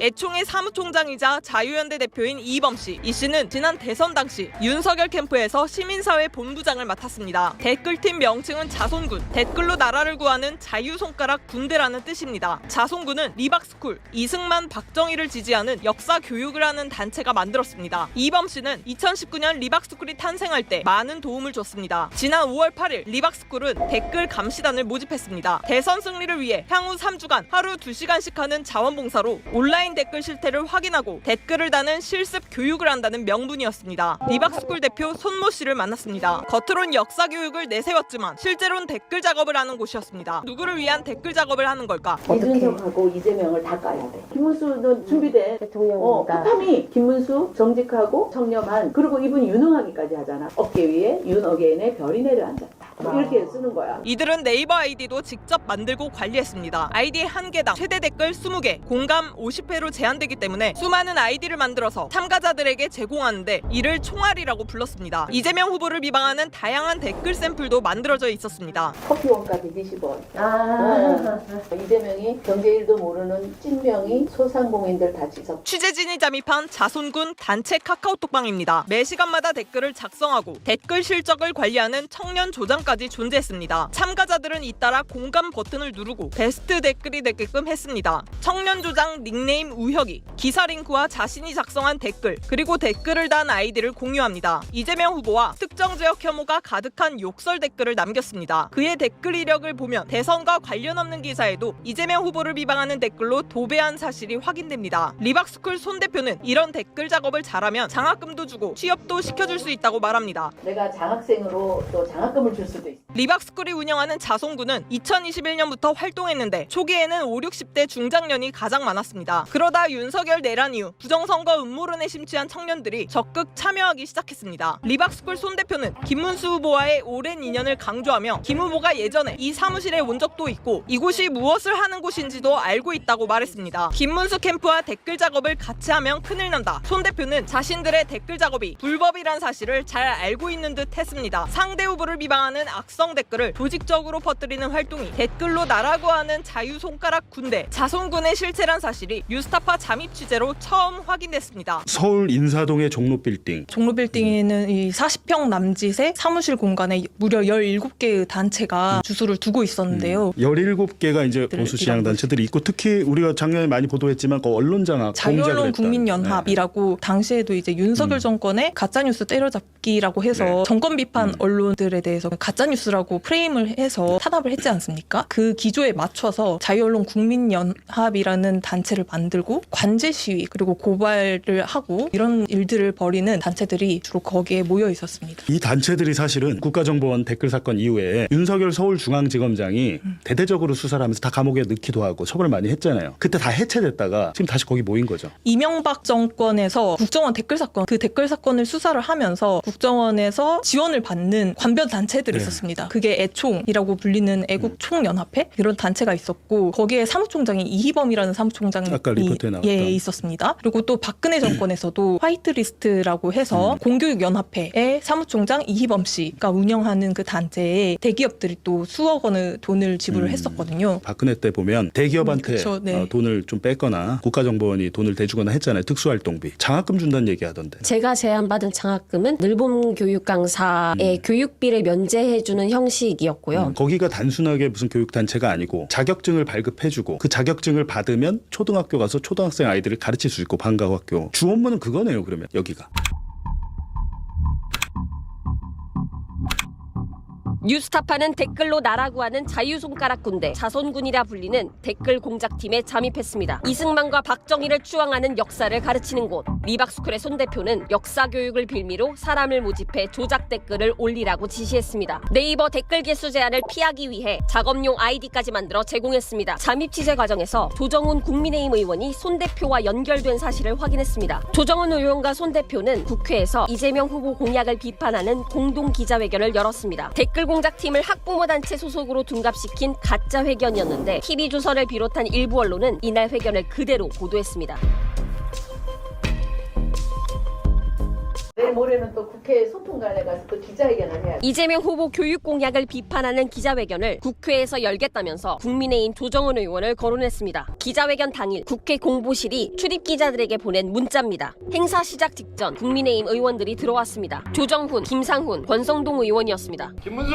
애총의 사무총장이자 자유연대 대표인 이범 씨. 이 씨는 지난 대선 당시 윤석열 캠프에서 시민사회 본부장을 맡았습니다. 댓글팀 명칭은 자손군, 댓글로 나라를 구하는 자유손가락 군대라는 뜻입니다. 자손군은 리박스쿨, 이승만, 박정희를 지지하는 역사 교육을 하는 단체가 만들었습니다. 이범 씨는 2019년 리박스쿨이 탄생할 때 많은 도움을 줬습니다. 지난 5월 8일 리박스쿨은 댓글 감시단을 모집했습니다. 대선 승리를 위해 향후 3주간 하루 2시간씩 하는 자원봉사로 온라인 댓글 실태를 확인하고 댓글을 다는 실습 교육을 한다는 명분이었습니다. 리박스쿨 대표 손모 씨를 만났습니다. 겉으론 역사 교육을 내세웠지만 실제로는 댓글 작업을 하는 곳이었습니다. 누구를 위한 댓글 작업을 하는 걸까? 이준석하고 이재명을 다 까야 돼. 김문수는 준비된 대통령입니다. 끝함이 김문수, 정직하고 청렴한, 그리고 이분이 유능하기까지 하잖아. 어깨 위에 윤어게인의 별이 내려앉았다. 이렇게 쓰는 거야. 이들은 네이버 아이디도 직접 만들고 관리했습니다. 아이디 한 개당 최대 댓글 20개, 공감 50회로 제한되기 때문에 수많은 아이디를 만들어서 참가자들에게 제공하는데 이를 총알이라고 불렀습니다. 이재명 후보를 비방하는 다양한 댓글 샘플도 만들어져 있었습니다. 커피 원가 120원. 이재명이 경제 일도 모르는 찐명이 소상공인들 다 지적. 취재진이 잠입한 자손군 단체 카카오톡방입니다. 매 시간마다 댓글을 작성하고 댓글 실적을 관리하는 청년 조장까지 존재했습니다. 참가자들은 잇따라 공감 버튼을 누르고 베스트 댓글이 되게끔 했습니다. 청년 조장 닉네임 우혁이 기사 링크와 자신이 작성한 댓글 그리고 댓글을 단 아이디를 공유합니다. 이재명 후보와 특정 지역 혐오가 가득한 욕설 댓글을 남겼습니다. 그의 댓글 이력을 보면 대선과 관련 없는 기사에도 이재명 후보를 비방하는 댓글로 도배한 사실이 확인됩니다. 리박스쿨 손 대표는 이런 댓글 작업을 잘하면 장학금도 주고 취업도 시켜줄 수 있다고 말합니다. 내가 장학생으로 또 장학금을 줄 수도 있어. 리박스쿨이 운영하는 자손군은 2021년부터 활동했는데 초기에는 5, 60대 중장년이 가장 많았습니다. 그러다 윤석열 내란 이후 부정선거 음모론에 심취한 청년들이 적극 참여하기 시작했습니다. 리박스쿨 손 대표는 김문수 후보와의 오랜 인연을 강조하며 김 후보가 예전에 이 사무실에 온 적도 있고 이곳이 무엇을 하는 곳인지도 알고 있다고 말했습니다. 김문수 캠프와 댓글 작업을 같이 하면 큰일 난다. 손 대표는 자신들의 댓글 작업이 불법이란 사실을 잘 알고 있는 듯 했습니다. 상대 후보를 비방하는 악성 댓글을 조직적으로 퍼뜨리는 활동이 댓글로 나라고 하는 자유손가락 군대 자손군의 실체란 사실이 뉴스타파 잠입 취재로 처음 확인됐습니다. 서울 인사동의 종로빌딩. 종로빌딩에는 이 40평 남짓의 사무실 공간에 무려 17개의 단체가 주소를 두고 있었는데요. 17개가 이제 보수시장 단체들이 있고 특히 우리가 작년에 많이 보도했지만 그 언론장악 자유언론 국민연합이라고 당시에도 이제 윤석열 정권의 가짜뉴스 때려잡기라고 해서 정권 비판 언론들에 대해서 가짜뉴스라고 프레임을 해서 탄압을 했지 않습니까? 그 기조에 맞춰서 자유언론 국민연합이라는 단체를 만들고 관제 시위 그리고 고발을 하고 이런 일들을 벌이는 단체들이 주로 거기에 모여 있었습니다. 이 단체들이 사실은 국가정보원 댓글 사건 이후에 윤석열 서울중앙지검장이 대대적으로 수사를 하면서 다 감옥에 넣기도 하고 처벌을 많이 했잖아요. 그때 다 해체됐다가 지금 다시 거기 모인 거죠. 이명박 정권에서 국정원 댓글 사건, 그 댓글 사건을 수사를 하면서 국정원에서 지원을 받는 관변 단체들이 있었습니다. 그게 애총이라고 불리는 애국총연합회 이런 단체가 있었고 거기에 사무총장이 이희범이라는 사무총장이 아까 리포트에 나왔던. 있었습니다. 그리고 또 박근혜 정권에서도 화이트리스트라고 해서 공교육연합회의 사무총장 이희범 씨가 운영하는 그 단체에 대기업들이 또 수억 원의 돈을 지불을 했었거든요. 박근혜 때 보면 대기업한테 그쵸, 네. 돈을 좀 뺐거나 국가정보원이 돈을 대주거나 했잖아요. 특수활동비. 장학금 준다는 얘기하던데. 제가 제안받은 장학금은 늘봄 교육 강사의 교육비를 면제해주는 형식이었고요. 거기가 단순하게 무슨 교육단체가 아니고 자격증을 발급해주고 그 자격증을 받으면 초등학교 가서 초등학생 아이들을 가르칠 수 있고 방과학교. 주 업무는 그거네요. 그러면 여기가. 뉴스타파는 댓글로 나라고 하는 자유손가락 군대 자손군이라 불리는 댓글 공작팀에 잠입했습니다. 이승만과 박정희를 추앙하는 역사를 가르치는 곳 리박스쿨의 손 대표는 역사 교육을 빌미로 사람을 모집해 조작 댓글을 올리라고 지시했습니다. 네이버 댓글 개수 제한을 피하기 위해 작업용 아이디까지 만들어 제공했습니다. 잠입 취재 과정에서 조정훈 국민의힘 의원이 손 대표와 연결된 사실을 확인했습니다. 조정훈 의원과 손 대표는 국회에서 이재명 후보 공약을 비판하는 공동 기자회견을 열었습니다. 댓글 공작팀을 학부모 단체 소속으로 둔갑시킨 가짜 회견이었는데 TV조선을 비롯한 일부 언론은 이날 회견을 그대로 보도했습니다. 내일 모레는 또 국회 소통관에 가서 또 기자회견을 해야 돼. 이재명 후보 교육 공약을 비판하는 기자회견을 국회에서 열겠다면서 국민의힘 조정훈 의원을 거론했습니다. 기자회견 당일 국회 공보실이 출입 기자들에게 보낸 문자입니다. 행사 시작 직전 국민의힘 의원들이 들어왔습니다. 조정훈, 김상훈, 권성동 의원이었습니다. 김문수!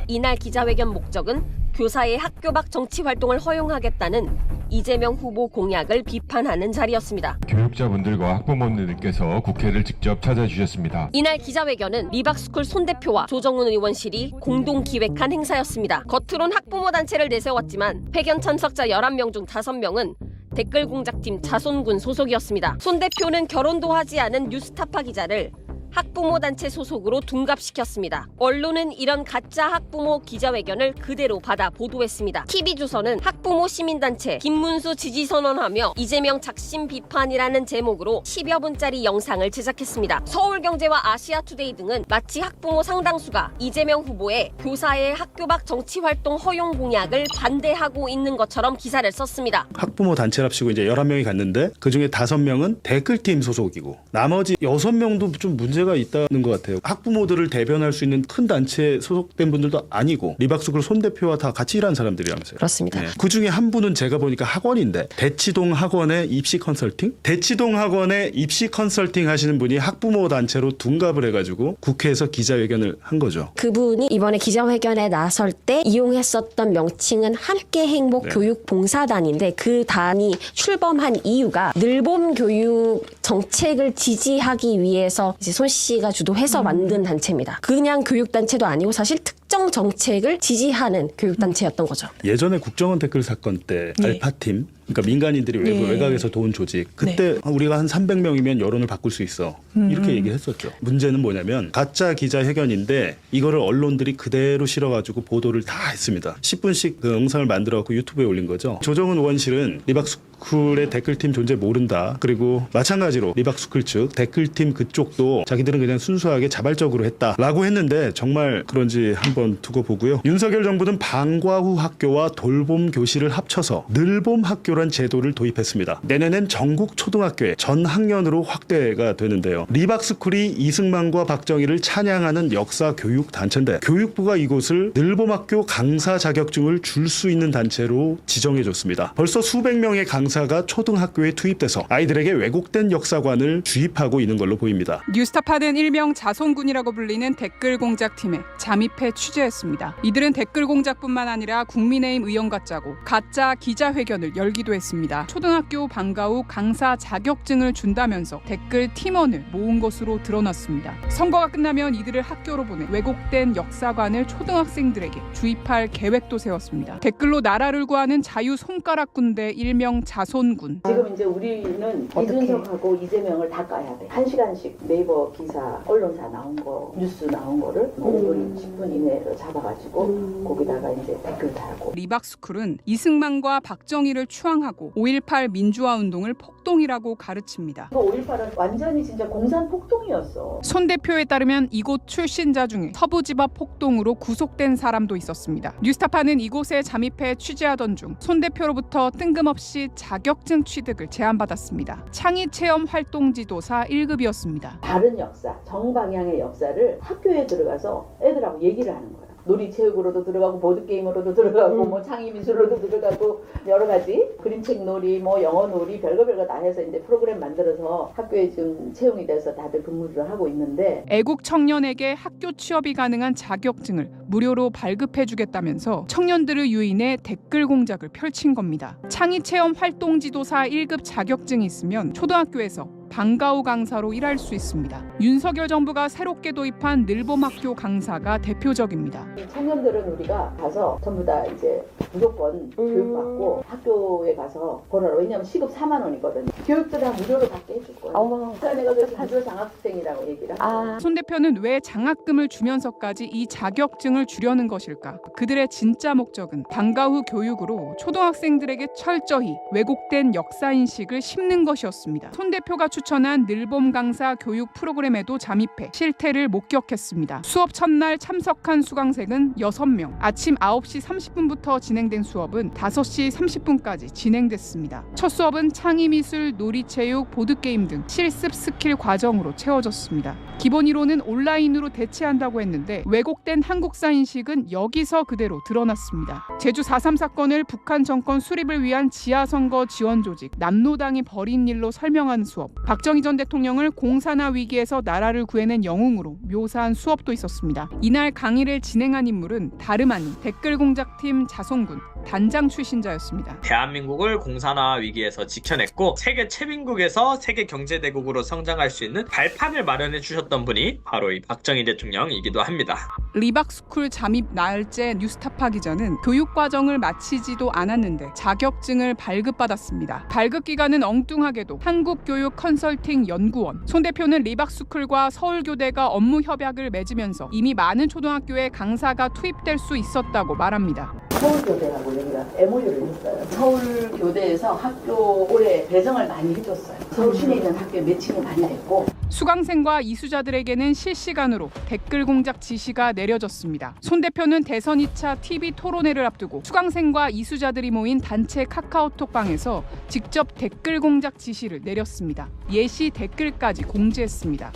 이날 기자회견 목적은 교사의 학교 밖 정치 활동을 허용하겠다는 이재명 후보 공약을 비판하는 자리였습니다. 교육자분들과 학부모님들께서 국회를 직접 찾아주셨습니다. 이날 기자회견은 리박스쿨 손 대표와 조정훈 의원실이 공동 기획한 행사였습니다. 겉으론 학부모 단체를 내세웠지만 회견 참석자 11명 중 5명은 댓글 공작팀 자손군 소속이었습니다. 손 대표는 결혼도 하지 않은 뉴스타파 기자를 학부모 단체 소속으로 둔갑시켰습니다. 언론은 이런 가짜 학부모 기자회견을 그대로 받아 보도했습니다. TV조선은 학부모 시민단체 김문수 지지선언하며 이재명 작심 비판이라는 제목으로 10여 분짜리 영상을 제작했습니다. 서울경제와 아시아투데이 등은 마치 학부모 상당수가 이재명 후보의 교사의 학교 밖 정치활동 허용 공약을 반대하고 있는 것처럼 기사를 썼습니다. 학부모 단체랍시고 이제 11명이 갔는데 그중에 5명은 댓글팀 소속이고 나머지 6명도 좀 문제가 있다는 것 같아요. 학부모들을 대변할 수 있는 큰 단체에 소속된 분들도 아니고 리박스쿨 손 대표와 다 같이 일하는 사람들이라면서요. 그렇습니다. 네. 그중에 한 분은 제가 보니까 학원인데 대치동 학원의 입시 컨설팅? 대치동 학원의 입시 컨설팅 하시는 분이 학부모 단체로 둔갑을 해가지고 국회에서 기자회견을 한 거죠. 그분이 이번에 기자회견에 나설 때 이용했었던 명칭은 함께 행복 네. 교육 봉사단인데 그 단이 출범한 이유가 늘봄 교육 정책을 지지하기 위해서 이제 손 씨가 주도해서 만든 단체입니다. 그냥 교육 단체도 아니고 사실 특정 정책을 지지하는 교육 단체였던 거죠. 예전에 국정원 댓글 사건 때 네. 알파팀, 그러니까 민간인들이 네. 외곽에서 도운 조직, 그때 우리가 한 300명이면 여론을 바꿀 수 있어 이렇게 얘기했었죠. 문제는 뭐냐면 가짜 기자회견인데 이거를 언론들이 그대로 실어가지고 보도를 다 했습니다. 10분씩 그 영상을 만들어갖고 유튜브에 올린 거죠. 조정훈 의원실은 리박스쿨의 댓글팀 존재 모른다. 그리고 마찬가지로 리박스쿨 측 댓글팀 그쪽도 자기들은 그냥 순수하게 자발적으로 했다라고 했는데 정말 그런지 한번 두고 보고요. 윤석열 정부는 방과 후 학교와 돌봄 교실을 합쳐서 늘봄 학교란 제도를 도입했습니다. 내년엔 전국 초등학교에 전 학년으로 확대가 되는데요. 리박스쿨이 이승만과 박정희를 찬양하는 역사 교육 단체인데 교육부가 이곳을 늘봄학교 강사 자격증을 줄 수 있는 단체로 지정해줬습니다. 벌써 수백 명의 강사가 초등학교에 투입돼서 아이들에게 왜곡된 역사관을 주입하고 있는 걸로 보입니다. 뉴스타파는 일명 자손군이라고 불리는 댓글 공작팀에 잠입해 취재했습니다. 이들은 댓글 공작뿐만 아니라 국민의힘 의원과 짜고 가짜 기자회견을 열기도 했습니다. 초등학교 방과 후 강사 자격증을 준다면서 댓글 팀원을 모은 것으로 드러났습니다. 선거가 끝나면 이들을 학교로 보내 왜곡된 역사관을 초등학생들에게 주입할 계획도 세웠습니다. 댓글로 나라를 구하는 자유 손가락군대 일명 자손군. 지금 이제 우리는 이준석하고 이재명을 다 까야 돼. 1시간씩 네이버 기사, 언론사 나온 거, 뉴스 나온 거를 5분, 10분 이내로 잡아가지고 거기다가 이제 댓글 달고. 리박스쿨은 이승만과 박정희를 추앙하고 5.18 민주화 운동을 폭동이라고 가르칩니다. 5.18은 완전히 진짜 공산 폭동이었어. 손 대표에 따르면 이곳 출신자 중에 서부지법 폭동으로 구속된 사람도 있었습니다. 뉴스타파는 이곳에 잠입해 취재하던 중 손 대표로부터 뜬금없이 자격증 취득을 제안받았습니다. 창의 체험 활동 지도사 1급이었습니다. 다른 역사, 정방향의 역사를 학교에 들어가서 애들하고 얘기를 하는 거야. 놀이체육으로도 들어가고 보드게임으로도 들어가고 뭐 창의미술로도 들어가고 여러 가지 그림책 놀이, 뭐 영어 놀이 별거 다 해서 이제 프로그램 만들어서 학교에 지금 채용이 돼서 다들 근무를 하고 있는데 애국 청년에게 학교 취업이 가능한 자격증을 무료로 발급해주겠다면서 청년들을 유인해 댓글 공작을 펼친 겁니다. 창의체험 활동지도사 1급 자격증이 있으면 초등학교에서 방과 후 강사로 일할 수 있습니다. 윤석열 정부가 새롭게 도입한 늘봄학교 강사가 대표적입니다. 이 청년들은 우리가 가서 전부 다 이제 무조건 교육받고 학교에 가서 보라로. 왜냐하면 시급 4만 원이거든요. 교육도 다 무료로 받게 해줄 거예요. 그러니까 내가 그래서 무료 장학생이라고 얘기를 하고. 손 대표는 왜 장학금을 주면서까지 이 자격증을 주려는 것일까? 그들의 진짜 목적은 방과 후 교육으로 초등학생들에게 철저히 왜곡된 역사인식을 심는 것이었습니다. 손 대표가 추천한 늘봄 강사 교육 프로그램에도 잠입해 실태를 목격했습니다. 수업 첫날 참석한 수강생은 6명. 아침 9시 30분부터 진행 진행된 수업은 5시 30분까지 진행됐습니다. 첫 수업은 창의미술, 놀이체육, 보드게임 등 실습 스킬 과정으로 채워졌습니다. 기본 이론은 온라인으로 대체한다고 했는데 왜곡된 한국사 인식은 여기서 그대로 드러났습니다. 제주 4.3 사건을 북한 정권 수립을 위한 지하선거 지원 조직 남노당이 벌인 일로 설명한 수업, 박정희 전 대통령을 공산화 위기에서 나라를 구해낸 영웅으로 묘사한 수업도 있었습니다. 이날 강의를 진행한 인물은 다름 아닌 댓글공작팀 자손군 단장 출신자였습니다. 대한민국을 공산화 위기에서 지켜냈고 세계 최빈국에서 세계 경제대국으로 성장할 수 있는 발판을 마련해 주셨던 분이 바로 이 박정희 대통령이기도 합니다. 리박스쿨 잠입 날째 뉴스타파 기자는 교육과정을 마치지도 않았는데 자격증을 발급받았습니다. 발급 기간은 엉뚱하게도 한국교육컨설팅연구원. 손 대표는 리박스쿨과 서울교대가 업무 협약을 맺으면서 이미 많은 초등학교에 강사가 투입될 수 있었다고 말합니다. 서울교대하고 여기가 MOU를 했어요. 서울교대에서 학교 올해 배정을 많이 해줬어요. 서울 시내에 있는 학교에 매칭이 많이 됐고 수강생과 이수자들에게는 실시간으로 댓글 공작 지시가 내려졌습니다. 손 대표는 대선 2차 TV 토론회를 앞두고 수강생과 이수자들이 모인 단체 카카오톡방에서 직접 댓글 공작 지시를 내렸습니다. 예시 댓글까지 공지했습니다.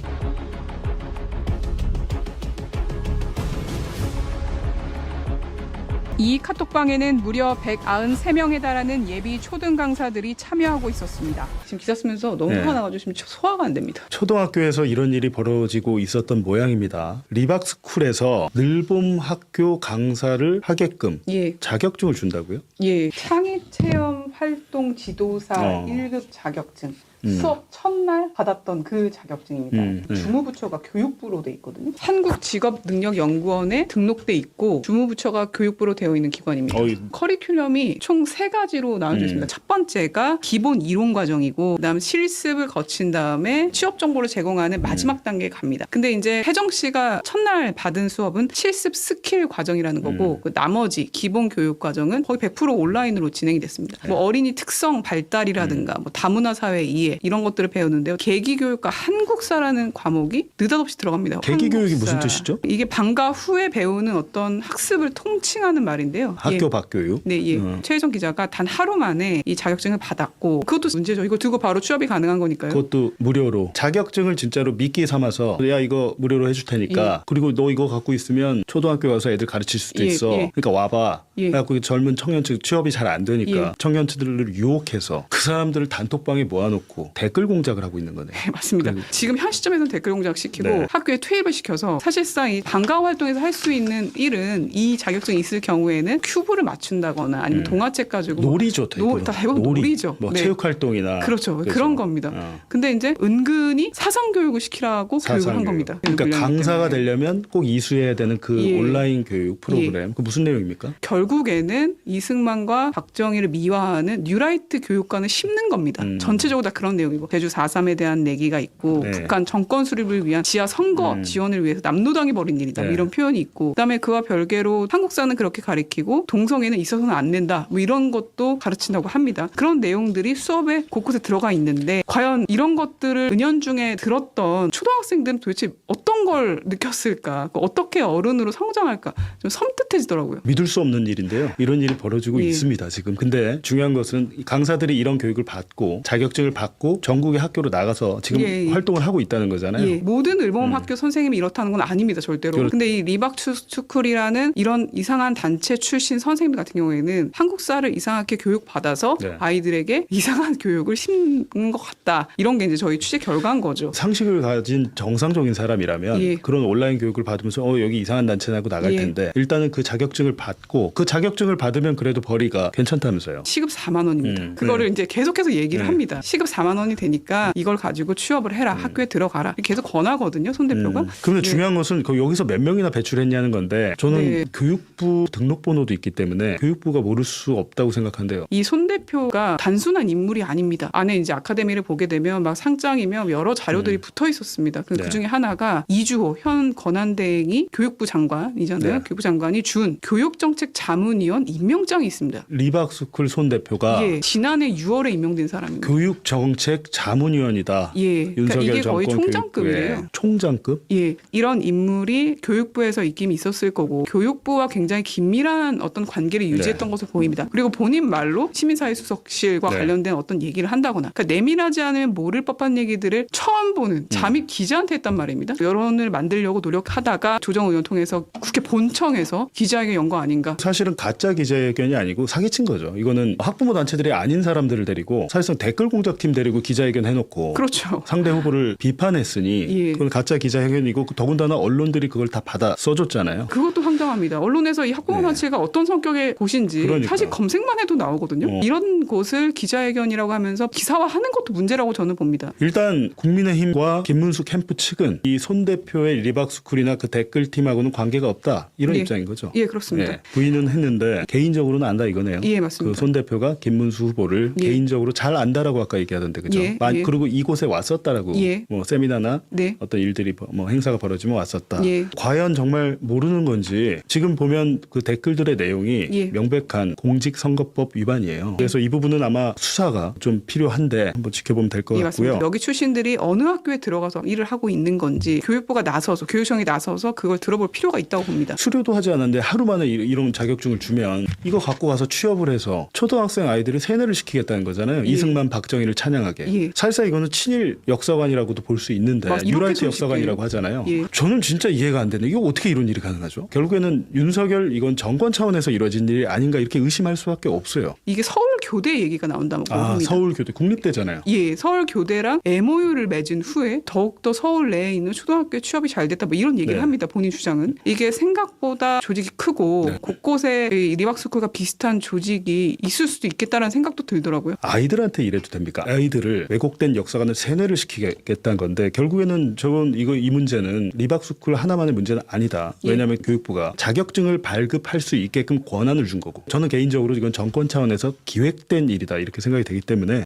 이 카톡방에는 무려 193명에 달하는 예비 초등 강사들이 참여하고 있었습니다. 지금 기사 쓰면서 너무 화가 나가지고 지금 소화가 안 됩니다. 초등학교에서 이런 일이 벌어지고 있었던 모양입니다. 리박스쿨에서 늘봄 학교 강사를 하게끔 자격증을 준다고요? 예, 창의체험 활동 지도사 1급 자격증. 수업 첫날 받았던 그 자격증입니다. 주무부처가 교육부로 돼 있거든요. 한국직업능력연구원에 등록돼 있고 주무부처가 교육부로 되어 있는 기관입니다. 커리큘럼이 총 3가지로 나눠져 있습니다. 첫 번째가 기본 이론 과정이고 그다음 실습을 거친 다음에 취업 정보를 제공하는 마지막 단계에 갑니다. 근데 이제 혜정 씨가 첫날 받은 수업은 실습 스킬 과정이라는 거고 그 나머지 기본 교육 과정은 거의 100% 온라인으로 진행이 됐습니다. 뭐 어린이 특성 발달이라든가 뭐 다문화 사회 이해 이런 것들을 배우는데요. 계기교육과 한국사라는 과목이 느닷없이 들어갑니다. 계기교육이 무슨 뜻이죠? 이게 방과 후에 배우는 어떤 학습을 통칭하는 말인데요. 학교 밖 교육? 네, 최혜정 기자가 단 하루 만에 이 자격증을 받았고 그것도 문제죠. 이거 두고 바로 취업이 가능한 거니까요. 그것도 무료로. 자격증을 진짜로 미끼 삼아서 야 이거 무료로 해줄 테니까 그리고 너 이거 갖고 있으면 초등학교 가서 애들 가르칠 수도 있어. 그러니까 와봐. 그래갖고 젊은 청년층 취업이 잘 안 되니까 청년층들을 유혹해서 그 사람들을 단톡방에 모아놓고 댓글 공작을 하고 있는 거네요. 네, 맞습니다. 지금 현 시점에서는 댓글 공작 시키고 학교에 투입을 시켜서 사실상 이 방과 활동에서 할 수 있는 일은 이 자격증이 있을 경우에는 큐브를 맞춘다거나 아니면 동화책 가지고 놀이죠. 대부분 놀이죠. 뭐 체육 활동이나 그렇죠. 그런 겁니다. 근데 이제 은근히 사상 교육을 시키라고 교육을 한 겁니다. 그러니까 강사가 되려면 꼭 이수해야 되는 그 온라인 교육 프로그램. 그 무슨 내용입니까? 결국에는 이승만과 박정희를 미화하는 뉴라이트 교육관을 심는 겁니다. 전체적으로 다 그런 내용이고 제주 4.3에 대한 내기가 있고 북한 정권 수립을 위한 지하 선거 지원을 위해서 남노당이 벌인 일이다. 이런 표현이 있고 그다음에 그와 별개로 한국사는 그렇게 가르치고 동성애는 있어서는 안 된다. 뭐 이런 것도 가르친다고 합니다. 그런 내용들이 수업에 곳곳에 들어가 있는데 과연 이런 것들을 은연중에 들었던 초등학생들은 도대체 어떤 걸 느꼈을까? 어떻게 어른으로 성장할까? 좀 섬뜩해지더라고요. 믿을 수 없는 일인데요. 이런 일이 벌어지고 있습니다. 지금. 근데 중요한 것은 강사들이 이런 교육을 받고 자격증을 받고 전국의 학교로 나가서 지금 활동을 하고 있다는 거잖아요. 모든 을모음 학교 선생님이 이렇다는 건 아닙니다. 절대로. 근데 이 리박스쿨이라는 이런 이상한 단체 출신 선생님들 같은 경우에는 한국사를 이상하게 교육받아서 아이들에게 이상한 교육을 심는 것 같다. 이런 게 이제 저희 취재 결과인 거죠. 상식을 가진 정상적인 사람이라면 그런 온라인 교육을 받으면서 여기 이상한 단체하고 나갈 텐데 일단은 그 자격증을 받고 그 자격증을 받으면 그래도 벌이가 괜찮다면서요. 시급 4만 원입니다. 그거를 이제 계속해서 얘기를 합니다. 시급 4만 원이 되니까 이걸 가지고 취업을 해라. 학교에 들어가라. 계속 권하거든요. 손 대표가. 그런데 중요한 것은 여기서 몇 명이나 배출했냐는 건데 저는 교육부 등록번호도 있기 때문에 교육부가 모를 수 없다고 생각한대요. 이 손 대표가 단순한 인물이 아닙니다. 안에 이제 아카데미를 보게 되면 막 상장이며 여러 자료들이 붙어 있었습니다. 그 중에 하나가 이주호 현 권한대행이 교육부 장관이잖아요. 교육부 장관이 준 교육정책 자문위원 임명장이 있습니다. 리박스쿨 손 대표 대표가 예, 지난해 6월에 임명된 사람입니다. 교육정책 자문위원이다. 예, 그러니까 윤석열 이게 거의 정권 총장급이에요. 교육부의 총장급? 예, 이런 인물이 교육부에서 입김이 있었을 거고 교육부와 굉장히 긴밀한 어떤 관계를 유지했던 네. 것으로 보입니다. 그리고 본인 말로 시민사회수석실과 네. 관련된 어떤 얘기를 한다거나 그러니까 내밀하지 않으면 모를 법한 얘기들을 처음 보는 잠입 기자한테 했단 말입니다. 여론을 만들려고 노력하다가 조정 의원 통해서 국회 본청에서 기자에게 연 거 아닌가. 사실은 가짜 기자회견이 아니고 사기친 거죠. 이거는 학부모 단체들이 아닌 사람들을 데리고 사실상 댓글 공작팀 데리고 기자회견 해놓고 그렇죠. 상대 후보를 비판했으니 예. 그건 가짜 기자회견이고 더군다나 언론들이 그걸 다 받아 써줬잖아요. 그것도 황당합니다. 언론에서 이 학부모 네. 단체가 어떤 성격의 곳인지 그러니까. 사실 검색만 해도 나오거든요. 이런 곳을 기자회견이라고 하면서 기사화하는 것도 문제라고 저는 봅니다. 일단 국민의힘과 김문수 캠프 측은 이 손 대표의 리박스쿨이나 그 댓글팀하고는 관계가 없다 이런 예. 입장인 거죠. 예, 그렇습니다. 네. 부인은 했는데 개인적으로는 안다 이거네요. 예, 맞습니다. 그 손 대표가 김문수 후보를 예. 개인적으로 잘 안다라고 아까 얘기하던데 그죠? 예, 예. 그리고 이곳에 왔었다라고 예. 뭐 세미나나 네. 어떤 일들이 뭐 행사가 벌어지면 왔었다. 예. 과연 정말 모르는 건지 지금 보면 그 댓글들의 내용이 예. 명백한 공직선거법 위반이에요. 그래서 이 부분은 아마 수사가 좀 필요한데 한번 지켜보면 될 것 예, 같고요. 맞습니다. 여기 출신들이 어느 학교에 들어가서 일을 하고 있는 건지 교육부가 나서서 교육청이 나서서 그걸 들어볼 필요가 있다고 봅니다. 수료도 하지 않았는데 하루 만에 이런 자격증을 주면 이거 갖고 가서 취업을 해서 초등학생 아이들이 세뇌를 시키겠다는 거잖아요. 예. 이승만 박정희를 찬양하게. 예. 사실상 이거는 친일 역사관이라고도 볼 수 있는데 맞- 이렇게 뉴라이트 손쉽게. 역사관이라고 하잖아요. 예. 저는 진짜 이해가 안 되네. 이거 어떻게 이런 일이 가능하죠? 결국에는 윤석열 이건 정권 차원에서 이뤄진 일이 아닌가 이렇게 의심할 수밖에 없어요. 이게 서울교대 얘기가 나온다고 아, 봅니다. 서울교대 국립대잖아요. 예, 서울교대랑 MOU를 맺은 후에 더욱더 서울 내에 있는 초등학교 취업이 잘 됐다 뭐 이런 얘기를 네. 합니다. 본인 주장은. 이게 생각보다 조직이 크고 네. 곳곳에 이 리박스쿨과 비슷한 조직이 있을 수도 있겠다라는 생각도 들더라고요. 아이들한테 이래도 됩니까? 아이들을 왜곡된 역사관을 세뇌를 시키겠다는 건데 결국에는 저건 이 문제는 리박스쿨 하나만의 문제는 아니다. 예. 왜냐하면 교육부가 자격증을 발급할 수 있게끔 권한을 준 거고 저는 개인적으로 이건 정권 차원에서 기획된 일이다 이렇게 생각이 되기 때문에